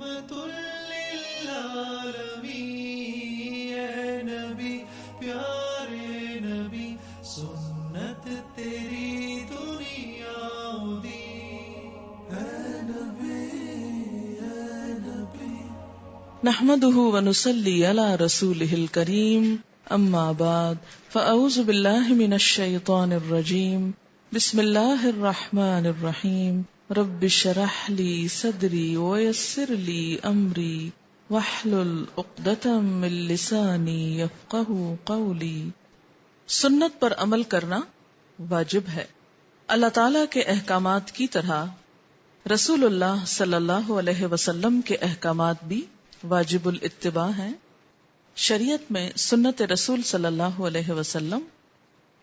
رحمت للعالمین، اے نبی پیارے نبی، سنت تیری دنیا دی، اے نبی اے نبی۔ نحمده ونصلي على رسوله الكريم، اما بعد فاعوذ بالله من الشيطان الرجيم، بسم الله الرحمن الرحيم، رب اشرح لي صدري ويسر لي امري واحلل عقدة من لساني يفقهوا قولي۔ سنت پر عمل کرنا واجب ہے۔ اللہ تعالی کے احکامات کی طرح رسول اللہ صلی اللہ علیہ وسلم کے احکامات بھی واجب الاتباع ہیں۔ شریعت میں سنت رسول صلی اللہ علیہ وسلم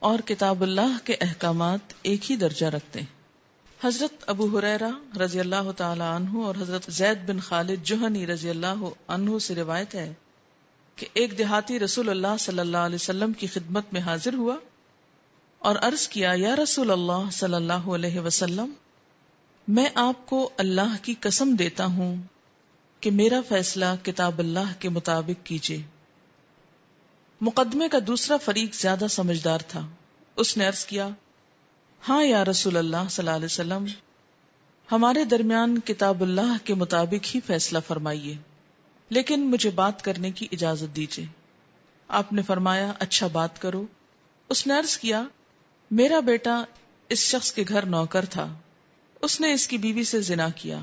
اور کتاب اللہ کے احکامات ایک ہی درجہ رکھتے ہیں۔ حضرت ابو ہریرہ رضی اللہ تعالی عنہ اور حضرت زید بن خالد جہنی رضی اللہ عنہ سے روایت ہے کہ ایک دیہاتی رسول اللہ صلی اللہ علیہ وسلم کی خدمت میں حاضر ہوا اور عرض کیا، یا رسول اللہ صلی اللہ علیہ وسلم، میں آپ کو اللہ کی قسم دیتا ہوں کہ میرا فیصلہ کتاب اللہ کے مطابق کیجیے۔ مقدمے کا دوسرا فریق زیادہ سمجھدار تھا۔ اس نے عرض کیا، ہاں یا رسول اللہ صلی اللہ علیہ وسلم، ہمارے درمیان کتاب اللہ کے مطابق ہی فیصلہ فرمائیے، لیکن مجھے بات کرنے کی اجازت دیجیے۔ آپ نے فرمایا، اچھا بات کرو۔ اس نے عرض کیا، میرا بیٹا اس شخص کے گھر نوکر تھا، اس نے اس کی بیوی سے زنا کیا۔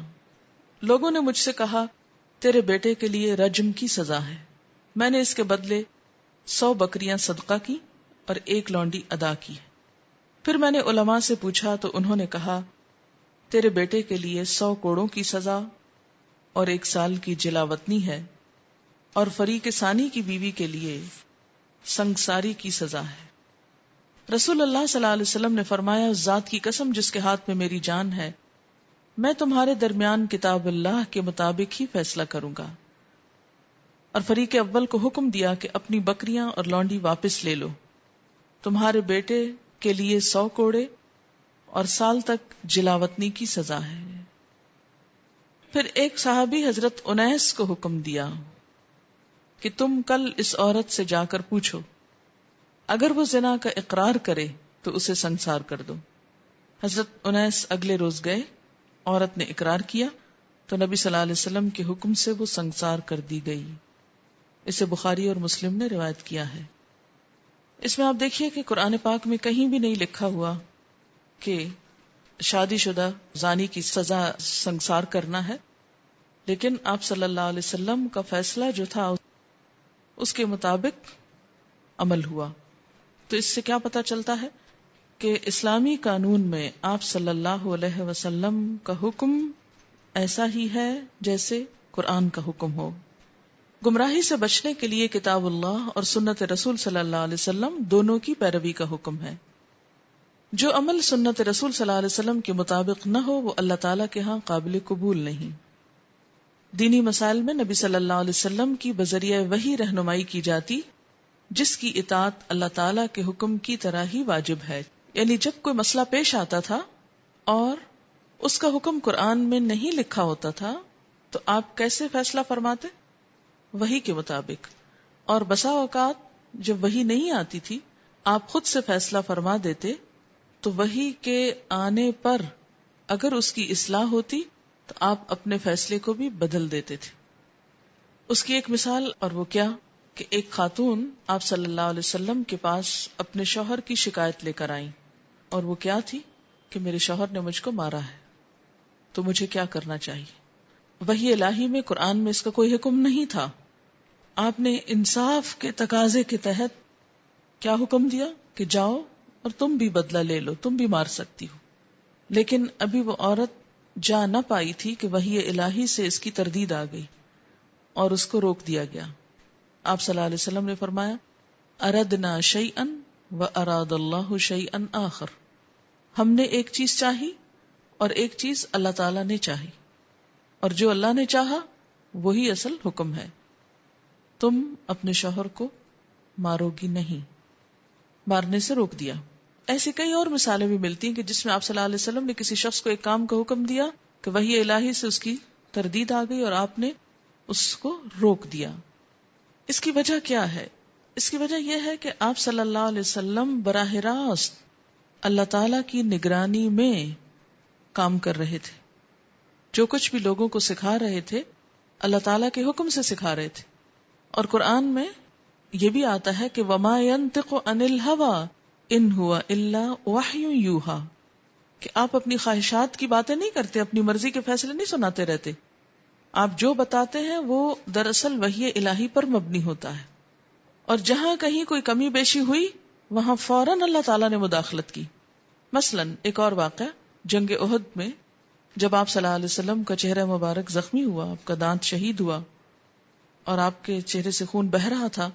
لوگوں نے مجھ سے کہا، تیرے بیٹے کے لیے رجم کی سزا ہے۔ میں نے اس کے بدلے 100 بکریاں صدقہ کی اور 1 لونڈی ادا کی۔ پھر میں نے علماء سے پوچھا تو انہوں نے کہا، تیرے بیٹے کے لیے 100 کوڑوں کی سزا اور 1 سال کی جلاوطنی ہے، اور فریق ثانی کی بیوی کے لیے سنگساری کی سزا ہے۔ رسول اللہ صلی اللہ علیہ وسلم نے فرمایا، اس ذات کی قسم جس کے ہاتھ میں میری جان ہے، میں تمہارے درمیان کتاب اللہ کے مطابق ہی فیصلہ کروں گا۔ اور فریق اول کو حکم دیا کہ اپنی بکریاں اور لونڈی واپس لے لو، تمہارے بیٹے کے لیے 100 کوڑے اور سال تک جلاوطنی کی سزا ہے۔ پھر ایک صحابی حضرت انیس کو حکم دیا کہ تم کل اس عورت سے جا کر پوچھو، اگر وہ زنا کا اقرار کرے تو اسے سنسار کر دو۔ حضرت انیس اگلے روز گئے، عورت نے اقرار کیا تو نبی صلی اللہ علیہ وسلم کے حکم سے وہ سنسار کر دی گئی۔ اسے بخاری اور مسلم نے روایت کیا ہے۔ اس میں آپ دیکھیے کہ قرآن پاک میں کہیں بھی نہیں لکھا ہوا کہ شادی شدہ زانی کی سزا سنسار کرنا ہے، لیکن آپ صلی اللہ علیہ وسلم کا فیصلہ جو تھا اس کے مطابق عمل ہوا۔ تو اس سے کیا پتہ چلتا ہے کہ اسلامی قانون میں آپ صلی اللہ علیہ وسلم کا حکم ایسا ہی ہے جیسے قرآن کا حکم ہو۔ گمراہی سے بچنے کے لیے کتاب اللہ اور سنت رسول صلی اللہ علیہ وسلم دونوں کی پیروی کا حکم ہے۔ جو عمل سنت رسول صلی اللہ علیہ وسلم کے مطابق نہ ہو وہ اللہ تعالیٰ کے ہاں قابل قبول نہیں۔ دینی مسائل میں نبی صلی اللہ علیہ وسلم کی بذریعہ وحی رہنمائی کی جاتی، جس کی اطاعت اللہ تعالیٰ کے حکم کی طرح ہی واجب ہے۔ یعنی جب کوئی مسئلہ پیش آتا تھا اور اس کا حکم قرآن میں نہیں لکھا ہوتا تھا تو آپ کیسے فیصلہ فرماتے؟ وحی کے مطابق۔ اور بسا اوقات جب وحی نہیں آتی تھی، آپ خود سے فیصلہ فرما دیتے تو وحی کے آنے پر اگر اس کی اصلاح ہوتی تو آپ اپنے فیصلے کو بھی بدل دیتے تھے۔ اس کی ایک مثال، اور وہ کیا کہ ایک خاتون آپ صلی اللہ علیہ وسلم کے پاس اپنے شوہر کی شکایت لے کر آئیں، اور وہ کیا تھی کہ میرے شوہر نے مجھ کو مارا ہے، تو مجھے کیا کرنا چاہیے؟ وحی الہی میں قرآن میں اس کا کوئی حکم نہیں تھا۔ آپ نے انصاف کے تقاضے کے تحت کیا حکم دیا کہ جاؤ اور تم بھی بدلہ لے لو، تم بھی مار سکتی ہو۔ لیکن ابھی وہ عورت جا نہ پائی تھی کہ وحی الہی سے اس کی تردید آ گئی اور اس کو روک دیا گیا۔ آپ صلی اللہ علیہ وسلم نے فرمایا، اردنا شیئا واراد اللہ شیئا آخر، ہم نے ایک چیز چاہی اور ایک چیز اللہ تعالیٰ نے چاہی، اور جو اللہ نے چاہا وہی اصل حکم ہے۔ تم اپنے شوہر کو مارو گی نہیں، مارنے سے روک دیا۔ ایسی کئی اور مثالیں بھی ملتی ہیں کہ جس میں آپ صلی اللہ علیہ وسلم نے کسی شخص کو ایک کام کا حکم دیا کہ وحی الہی سے اس کی تردید آ گئی اور آپ نے اس کو روک دیا. اس کی وجہ کیا ہے؟ اس کی وجہ یہ ہے کہ آپ صلی اللہ علیہ وسلم براہ راست اللہ تعالی کی نگرانی میں کام کر رہے تھے. جو کچھ بھی لوگوں کو سکھا رہے تھے اللہ تعالیٰ کے حکم سے سکھا رہے تھے. اور قرآن میں یہ بھی آتا ہے کہ وما ينطق عن الهوى ان هو الا وحی یوحی، کہ آپ اپنی خواہشات کی باتیں نہیں کرتے، اپنی مرضی کے فیصلے نہیں سناتے رہتے. آپ جو بتاتے ہیں وہ دراصل وحی الہی پر مبنی ہوتا ہے. اور جہاں کہیں کوئی کمی بیشی ہوئی وہاں فوراً اللہ تعالیٰ نے مداخلت کی. مثلاً ایک اور واقعہ جنگ احد میں جب آپ صلی اللہ علیہ وسلم کا چہرہ مبارک زخمی ہوا، آپ کا دانت شہید ہوا اور آپ کے چہرے سے خون بہہ رہا تھا،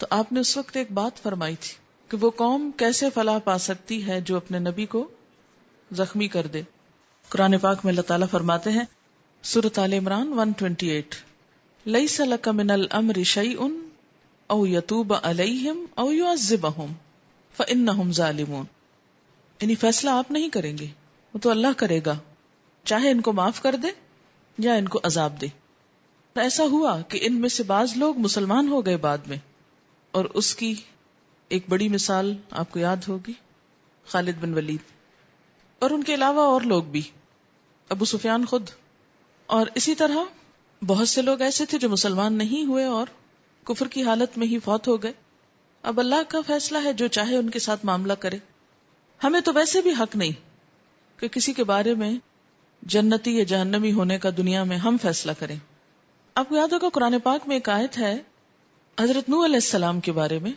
تو آپ نے اس وقت ایک بات فرمائی تھی کہ وہ قوم کیسے فلاح پا سکتی ہے جو اپنے نبی کو زخمی کر دے. قرآن پاک میں اللہ تعالیٰ فرماتے ہیں سورۃ آل عمران 128 لیس لک من الامر شیء او یتوب علیہم او یعذبہم فانہم ظالمون. یعنی فیصلہ آپ نہیں کریں گے، وہ تو اللہ کرے گا، چاہے ان کو معاف کر دے یا ان کو عذاب دے. ایسا ہوا کہ ان میں سے بعض لوگ مسلمان ہو گئے بعد میں، اور اس کی ایک بڑی مثال آپ کو یاد ہوگی خالد بن ولید، اور ان کے علاوہ اور لوگ بھی، ابو سفیان خود. اور اسی طرح بہت سے لوگ ایسے تھے جو مسلمان نہیں ہوئے اور کفر کی حالت میں ہی فوت ہو گئے. اب اللہ کا فیصلہ ہے، جو چاہے ان کے ساتھ معاملہ کرے. ہمیں تو ویسے بھی حق نہیں کہ کسی کے بارے میں جنتی یا جہنمی ہونے کا دنیا میں ہم فیصلہ کریں. آپ کو یاد ہوگا قرآن پاک میں ایک آیت ہے حضرت نوح علیہ السلام کے بارے میں،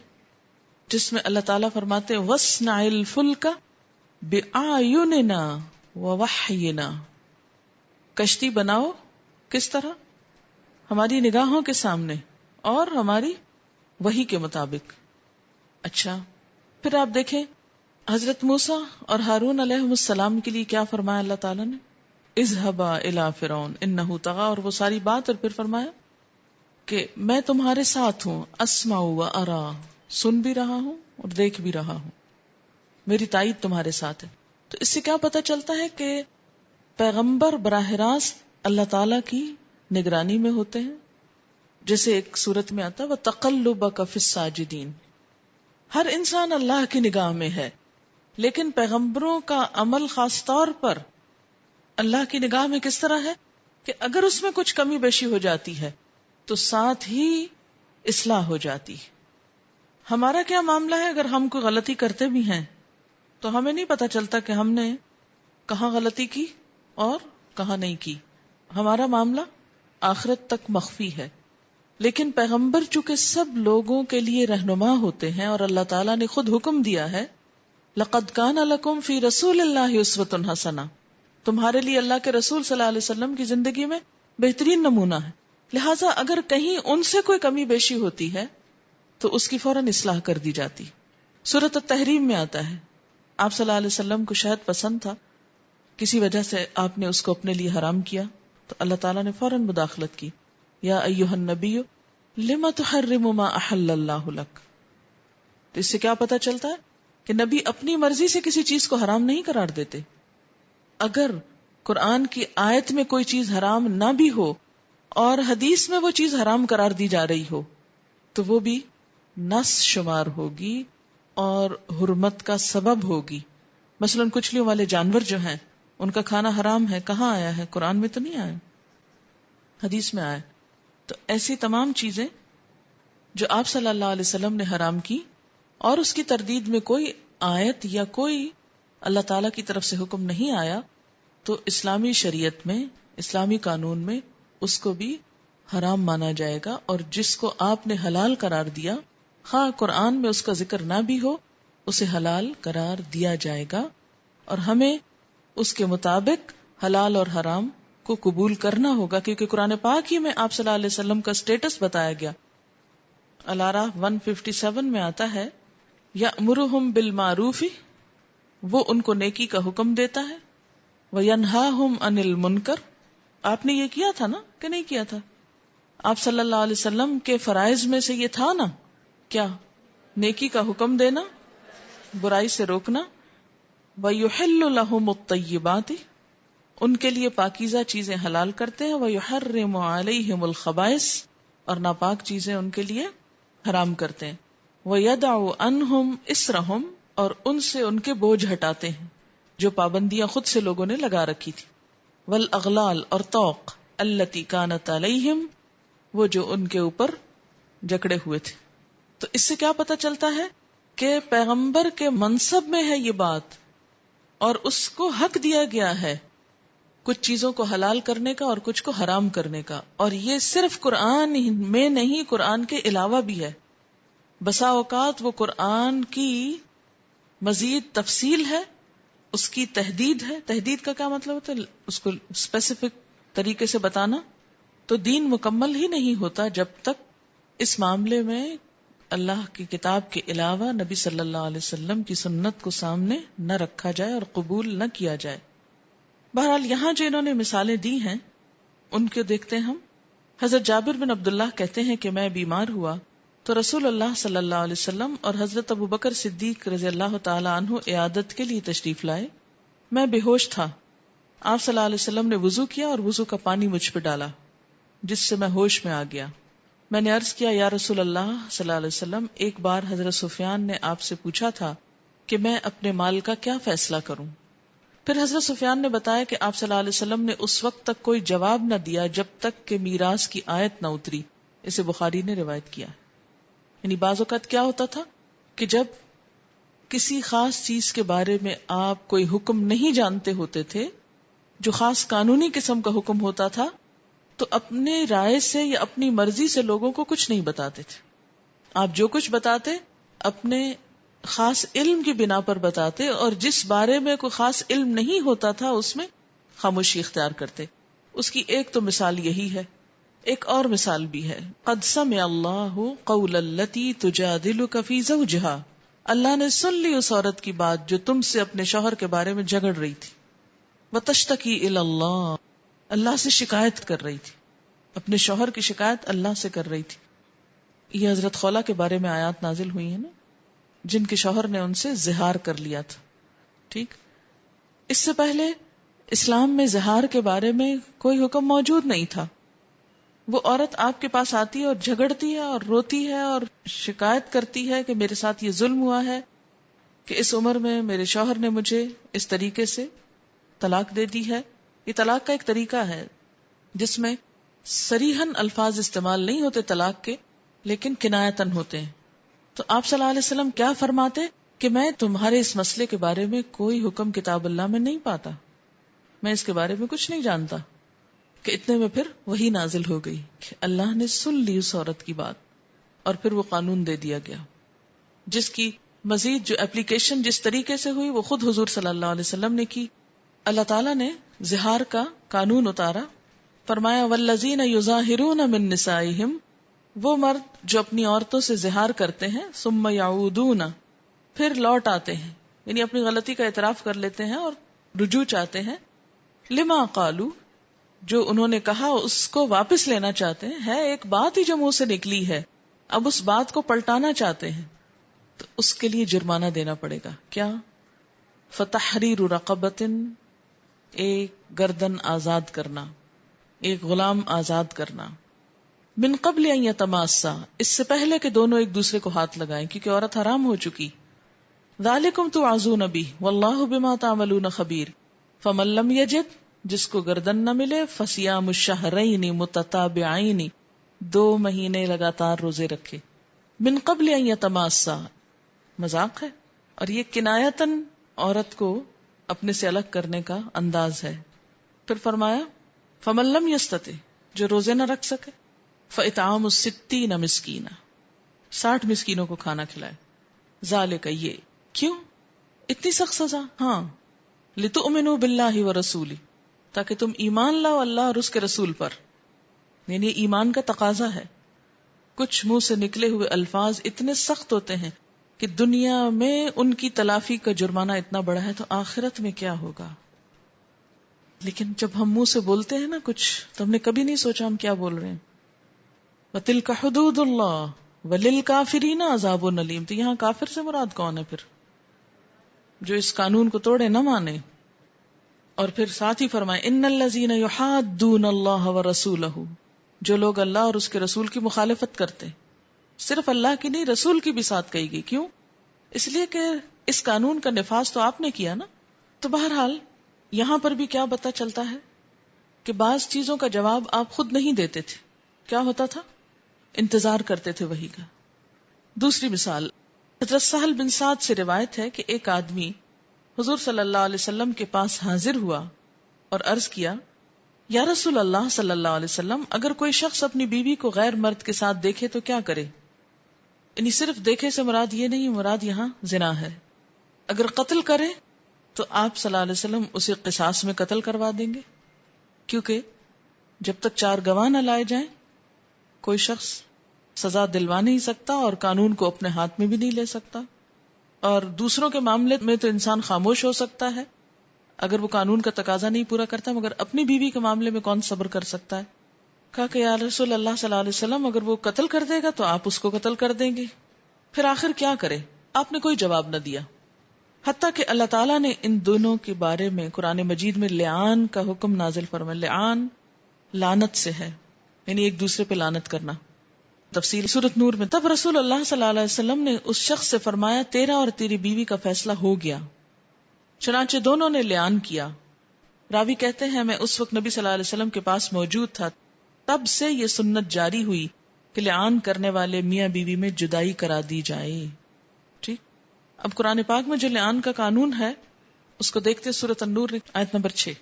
جس میں اللہ تعالیٰ فرماتے ہیں وَاصْنَعِ الْفُلْكَ بِأَعْيُنِنَا وَوَحْيِنَا، کشتی بناؤ کس طرح؟ ہماری نگاہوں کے سامنے اور ہماری وحی کے مطابق. اچھا، پھر آپ دیکھیں حضرت موسیٰ اور ہارون علیہ السلام کے لیے کیا فرمایا اللہ تعالیٰ نے؟ اذهبا الى فرعون انه طغى، اور وہ ساری بات، اور پھر فرمایا کہ میں تمہارے ساتھ ہوں، اسمع و ارا، سن بھی رہا ہوں اور دیکھ بھی رہا ہوں، میری تائید تمہارے ساتھ ہے. تو اس سے کیا پتہ چلتا ہے کہ پیغمبر براہ راست اللہ تعالی کی نگرانی میں ہوتے ہیں. جیسے ایک صورت میں آتا ہے وَتَقَلُّبَكَ فِي السَّاجِدِينَ، ہر انسان اللہ کی نگاہ میں ہے، لیکن پیغمبروں کا عمل خاص طور پر اللہ کی نگاہ میں کس طرح ہے کہ اگر اس میں کچھ کمی بیشی ہو جاتی ہے تو ساتھ ہی اصلاح ہو جاتی. ہمارا کیا معاملہ ہے؟ اگر ہم کوئی غلطی کرتے بھی ہیں تو ہمیں نہیں پتا چلتا کہ ہم نے کہاں غلطی کی اور کہاں نہیں کی. ہمارا معاملہ آخرت تک مخفی ہے. لیکن پیغمبر چونکہ سب لوگوں کے لیے رہنما ہوتے ہیں اور اللہ تعالیٰ نے خود حکم دیا ہے لَقَدْ كَانَ لَكُمْ فِي رَسُولِ اللَّهِ أُسْوَةٌ حَسَنَةٌ، تمہارے لیے اللہ کے رسول صلی اللہ علیہ وسلم کی زندگی میں بہترین نمونہ ہے. لہٰذا اگر کہیں ان سے کوئی کمی بیشی ہوتی ہے تو اس کی فوراً اصلاح کر دی جاتی. سورۃ التحریم میں آتا ہے آپ صلی اللہ علیہ وسلم کو شہد پسند تھا، کسی وجہ سے آپ نے اس کو اپنے لیے حرام کیا تو اللہ تعالیٰ نے فوراً مداخلت کی، یا ایھا النبی لم تحرم ما احل اللہ لک. تو اس سے کیا پتہ چلتا ہے کہ نبی اپنی مرضی سے کسی چیز کو حرام نہیں قرار دیتے. اگر قرآن کی آیت میں کوئی چیز حرام نہ بھی ہو اور حدیث میں وہ چیز حرام قرار دی جا رہی ہو تو وہ بھی نص شمار ہوگی اور حرمت کا سبب ہوگی. مثلا کچلیوں والے جانور جو ہیں ان کا کھانا حرام ہے، کہاں آیا ہے؟ قرآن میں تو نہیں آیا، حدیث میں آیا. تو ایسی تمام چیزیں جو آپ صلی اللہ علیہ وسلم نے حرام کی اور اس کی تردید میں کوئی آیت یا کوئی اللہ تعالی کی طرف سے حکم نہیں آیا تو اسلامی شریعت میں، اسلامی قانون میں اس کو بھی حرام مانا جائے گا. اور جس کو آپ نے حلال قرار دیا، خواہ قرآن میں اس کا ذکر نہ بھی ہو، اسے حلال قرار دیا جائے گا اور ہمیں اس کے مطابق حلال اور حرام کو قبول کرنا ہوگا، کیونکہ قرآن پاک ہی میں آپ صلی اللہ علیہ وسلم کا سٹیٹس بتایا گیا. الاعراف 157 میں آتا ہے یأمرہم بالمعروف، وہ ان کو نیکی کا حکم دیتا ہے، وینہاہم عن المنکر. آپ نے یہ کیا تھا نا کہ نہیں کیا تھا؟ آپ صلی اللہ علیہ وسلم کے فرائض میں سے یہ تھا نا، کیا؟ نیکی کا حکم دینا، برائی سے روکنا. وَيُحِلُّ لَهُمُ الطَّيِّبَاتِ، ان کے لیے پاکیزہ چیزیں حلال کرتے ہیں، وَيُحَرِّمُ عَلَيْهِمُ الْخَبَائِثَ اور ناپاک چیزیں ان کے لیے حرام کرتے ہیں، وَيَدَعُ عَنْهُمْ إِسْرَهُمْ اور ان سے ان کے بوجھ ہٹاتے ہیں جو پابندیاں خود سے لوگوں نے لگا رکھی تھی، وَالْأَغْلَالَ اور طوق الَّتِي كَانَتْ عَلَيْهِمْ وہ جو ان کے اوپر جکڑے ہوئے تھے۔ تو اس سے کیا پتہ چلتا ہے کہ پیغمبر کے منصب میں ہے یہ بات، اور اس کو حق دیا گیا ہے کچھ چیزوں کو حلال کرنے کا اور کچھ کو حرام کرنے کا، اور یہ صرف قرآن میں نہیں، قرآن کے علاوہ بھی ہے۔ بسا اوقات وہ قرآن کی مزید تفصیل ہے، اس کی تحدید ہے۔ تحدید کا کیا مطلب ہوتا ہے؟ اس کو اسپیسیفک طریقے سے بتانا۔ تو دین مکمل ہی نہیں ہوتا جب تک اس معاملے میں اللہ کی کتاب کے علاوہ نبی صلی اللہ علیہ وسلم کی سنت کو سامنے نہ رکھا جائے اور قبول نہ کیا جائے۔ بہرحال یہاں جو انہوں نے مثالیں دی ہیں ان کو دیکھتے ہیں ہم۔ حضرت جابر بن عبداللہ کہتے ہیں کہ میں بیمار ہوا تو رسول اللہ صلی اللہ علیہ وسلم اور حضرت ابوبکر صدیق رضی اللہ تعالی عنہ عیادت کے لیے تشریف لائے۔ میں بے ہوش تھا۔ آپ صلی اللہ علیہ وسلم نے وضو کیا اور وضو کا پانی مجھ پہ ڈالا جس سے میں ہوش میں آ گیا۔ میں نے عرض کیا یا رسول اللہ صلی اللہ علیہ وسلم، ایک بار حضرت سفیان نے آپ سے پوچھا تھا کہ میں اپنے مال کا کیا فیصلہ کروں۔ پھر حضرت سفیان نے بتایا کہ آپ صلی اللہ علیہ وسلم نے اس وقت تک کوئی جواب نہ دیا جب تک کہ میراث کی آیت نہ اتری۔ اسے بخاری نے روایت کیا۔ یعنی بعض اوقات کیا ہوتا تھا کہ جب کسی خاص چیز کے بارے میں آپ کوئی حکم نہیں جانتے ہوتے تھے، جو خاص قانونی قسم کا حکم ہوتا تھا، تو اپنے رائے سے یا اپنی مرضی سے لوگوں کو کچھ نہیں بتاتے تھے۔ آپ جو کچھ بتاتے اپنے خاص علم کی بنا پر بتاتے، اور جس بارے میں کوئی خاص علم نہیں ہوتا تھا اس میں خاموشی اختیار کرتے۔ اس کی ایک تو مثال یہی ہے، ایک اور مثال بھی ہے۔ قد سمع اللہ قول التی تجادلک فی زوجہا، اللہ نے سن لی اس عورت کی بات جو تم سے اپنے شوہر کے بارے میں جھگڑ رہی تھی۔ وتشتکی الی اللہ، اللہ سے شکایت کر رہی تھی، اپنے شوہر کی شکایت اللہ سے کر رہی تھی۔ یہ حضرت خولہ کے بارے میں آیات نازل ہوئی ہیں نا، جن کے شوہر نے ان سے زہار کر لیا تھا۔ ٹھیک، اس سے پہلے اسلام میں زہار کے بارے میں کوئی حکم موجود نہیں تھا۔ وہ عورت آپ کے پاس آتی ہے اور جھگڑتی ہے اور روتی ہے اور شکایت کرتی ہے کہ میرے ساتھ یہ ظلم ہوا ہے کہ اس عمر میں میرے شوہر نے مجھے اس طریقے سے طلاق دے دی ہے۔ یہ طلاق کا ایک طریقہ ہے جس میں صریحاً الفاظ استعمال نہیں ہوتے طلاق کے، لیکن کنایتاً ہوتے ہیں۔ تو آپ صلی اللہ علیہ وسلم کیا فرماتے کہ میں تمہارے اس مسئلے کے بارے میں کوئی حکم کتاب اللہ میں نہیں پاتا، میں اس کے بارے میں کچھ نہیں جانتا۔ کہ اتنے میں پھر وہی نازل ہو گئی کہ اللہ نے سن لی اس عورت کی بات، اور پھر وہ قانون دے دیا گیا جس کی مزید جو اپلیکیشن جس طریقے سے ہوئی وہ خود حضور صلی اللہ علیہ وسلم نے کی۔ اللہ تعالیٰ نے زہار کا قانون اتارا، فرمایا والذین یظاہرون من نسائہم، وہ مرد جو اپنی عورتوں سے زہار کرتے ہیں، ثم یعودون، پھر لوٹ آتے ہیں، یعنی اپنی غلطی کا اعتراف کر لیتے ہیں اور رجوع چاہتے ہیں، لما قالو، جو انہوں نے کہا اس کو واپس لینا چاہتے ہیں، ہے ایک بات ہی جو منہ سے نکلی ہے، اب اس بات کو پلٹانا چاہتے ہیں، تو اس کے لیے جرمانہ دینا پڑے گا۔ کیا؟ فتحریر رقبۃ، ایک گردن آزاد کرنا، ایک غلام آزاد کرنا، من قبل ان یتماسا، اس سے پہلے کہ دونوں ایک دوسرے کو ہاتھ لگائیں، کیونکہ عورت حرام ہو چکی۔ ذالکم توعظون بہ واللہ بما تعملون خبیر، فمن لم یجد، جس کو گردن نہ ملے، فصیام الشہرین متتابعین، 2 مہینے لگاتار روزے رکھے، من قبل ان یتماسا، مذاق ہے، اور یہ کنایتاً عورت کو اپنے سے الگ کرنے کا انداز ہے۔ پھر فرمایا فمن لم یستطع، جو روزے نہ رکھ سکے، فاطعام 60 مسکینا، 60 مسکینوں کو کھانا کھلائے۔ ذالک، یہ کیوں اتنی سخت سزا؟ ہاں، لتؤمنوا باللہ ورسولہ، تاکہ تم ایمان لاؤ اللہ اور اس کے رسول پر، یعنی ایمان کا تقاضا ہے۔ کچھ منہ سے نکلے ہوئے الفاظ اتنے سخت ہوتے ہیں کہ دنیا میں ان کی تلافی کا جرمانہ اتنا بڑا ہے، تو آخرت میں کیا ہوگا؟ لیکن جب ہم منہ سے بولتے ہیں نا کچھ، تو ہم نے کبھی نہیں سوچا ہم کیا بول رہے ہیں۔ وَتِلْكَ حُدُودُ اللَّهِ وَلِلْكَافِرِينَ عَذَابٌ أَلِيمٌ، تو یہاں کافر سے مراد کون ہے پھر؟ جو اس قانون کو توڑے، نہ مانے۔ اور پھر ساتھ ہی فرمائے ان الذین یحادون اللہ ورسولہ، جو لوگ اللہ اور اس کے رسول کی مخالفت کرتے، صرف اللہ کی نہیں رسول کی بھی ساتھ کہی گئی. کیوں؟ اس لیے کہ اس قانون کا نفاذ تو آپ نے کیا نا. تو بہرحال یہاں پر بھی کیا پتہ چلتا ہے کہ بعض چیزوں کا جواب آپ خود نہیں دیتے تھے. کیا ہوتا تھا؟ انتظار کرتے تھے وحی کا. دوسری مثال، حضرت سہل بن سعد سے روایت ہے کہ ایک آدمی حضور صلی اللہ علیہ وسلم کے پاس حاضر ہوا اور عرض کیا، یا رسول اللہ صلی اللہ علیہ وسلم، اگر کوئی شخص اپنی بیوی کو غیر مرد کے ساتھ دیکھے تو کیا کرے؟ یعنی صرف دیکھے سے مراد یہ نہیں، مراد یہاں زنا ہے. اگر قتل کرے تو آپ صلی اللہ علیہ وسلم اسے قصاص میں قتل کروا دیں گے، کیونکہ جب تک 4 گواہ نہ لائے جائیں کوئی شخص سزا دلوا نہیں سکتا اور قانون کو اپنے ہاتھ میں بھی نہیں لے سکتا. اور دوسروں کے معاملے میں تو انسان خاموش ہو سکتا ہے اگر وہ قانون کا تقاضا نہیں پورا کرتا، مگر اپنی بیوی کے معاملے میں کون صبر کر سکتا ہے؟ کہا کہ یا رسول اللہ صلی اللہ علیہ وسلم، اگر وہ قتل کر دے گا تو آپ اس کو قتل کر دیں گے. پھر آخر کیا کرے؟ آپ نے کوئی جواب نہ دیا، حتیٰ کہ اللہ تعالیٰ نے ان دونوں کے بارے میں قرآن مجید میں لعان کا حکم نازل فرمایا. لعان لعنت سے ہے، یعنی ایک دوسرے پہ لعنت کرنا. تفسیر سورۃ نور میں تب رسول اللہ صلی اللہ علیہ وسلم نے اس شخص سے فرمایا، تیرا اور تیری بیوی کا فیصلہ ہو گیا. چنانچہ دونوں نے لعان کیا. راوی کہتے ہیں میں اس وقت نبی صلی اللہ علیہ وسلم کے پاس موجود تھا، تب سے یہ سنت جاری ہوئی کہ لعان کرنے والے میاں بیوی میں جدائی کرا دی جائے. ٹھیک. اب قرآن پاک میں جو لعان کا قانون ہے اس کو دیکھتے سورۃ النور آیت نمبر 6.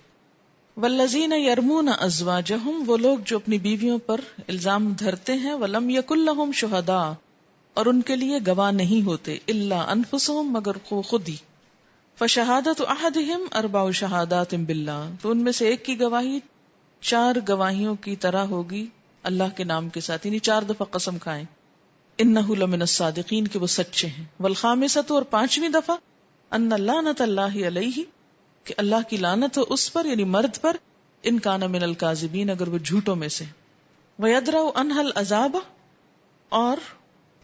والذین یرمون ازواجہم، وہ لوگ جو اپنی بیویوں پر الزام دھرتے ہیں، ولم یکن لہم شہداء، اور ان کے لیے گواہ نہیں ہوتے، الا انفسہم، مگر خود ہی. فشہادت احدہم 4 شہادات باللہ، تو ان میں سے ایک کی گواہی 4 گواہیوں کی طرح ہوگی اللہ کے نام کے ساتھ، یعنی 4 دفعہ قسم کھائیں انہ لمن الصادقین، کہ وہ سچے ہیں. والخامسۃ، اور 5ویں دفعہ ان لعنت اللہ علیہ، کہ اللہ کی لعنت ہو اس پر، یعنی مرد پر، ان کان من الکاذبین، اگر وہ جھوٹوں میں سے. ویدرأ عنہا العذاب، اور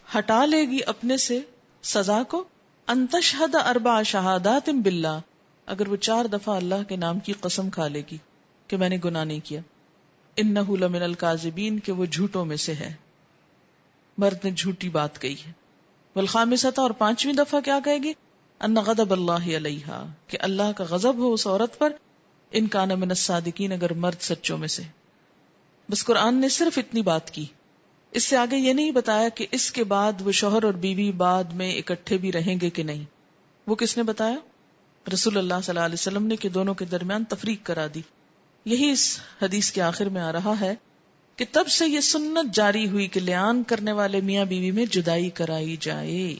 ہٹا لے گی اپنے سے سزا کو، ان تشہد 4 شہادات باللہ، اگر وہ 4 دفعہ اللہ کے نام کی قسم کھا لے گی کہ میں نے گناہ نہیں کیا. انہ لمن الکاذبین، کہ وہ جھوٹوں میں سے ہے، مرد نے جھوٹی بات کہی ہے. والخامسۃ، اور 5ویں دفعہ کیا کہے گی؟ ان غضب اللہ علیہا، کہ اللہ کا غضب ہو اس عورت پر، ان کان من الصادقین، اگر مرد سچوں میں سے. بس قرآن نے صرف اتنی بات کی، اس سے آگے یہ نہیں بتایا کہ اس کے بعد وہ شوہر اور بیوی بعد میں اکٹھے بھی رہیں گے کہ نہیں. وہ کس نے بتایا؟ رسول اللہ صلی اللہ علیہ وسلم نے، کہ دونوں کے درمیان تفریق کرا دی. یہی اس حدیث کے آخر میں آ رہا ہے کہ تب سے یہ سنت جاری ہوئی کہ لعان کرنے والے میاں بیوی میں جدائی کرائی جائے.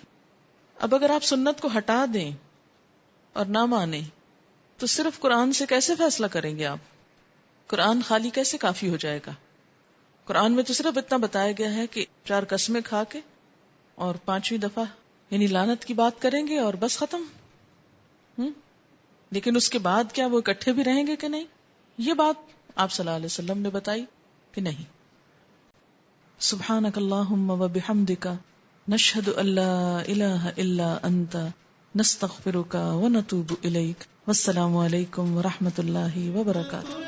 اب اگر آپ سنت کو ہٹا دیں اور نہ مانیں تو صرف قرآن سے کیسے فیصلہ کریں گے آپ؟ قرآن خالی کیسے کافی ہو جائے گا؟ قرآن میں تو صرف اتنا بتایا گیا ہے کہ 4 قسمیں کھا کے اور 5ویں دفعہ یعنی لعنت کی بات کریں گے اور بس ختم. لیکن اس کے بعد کیا وہ اکٹھے بھی رہیں گے کہ نہیں؟ یہ بات آپ صلی اللہ علیہ وسلم نے بتائی کہ نہیں. سبحانک اللہم و بحمدک، نشہد ان لا الہ الا انت، نستغفرک و نتوب الیک. والسلام علیکم ورحمۃ اللہ وبرکاتہ.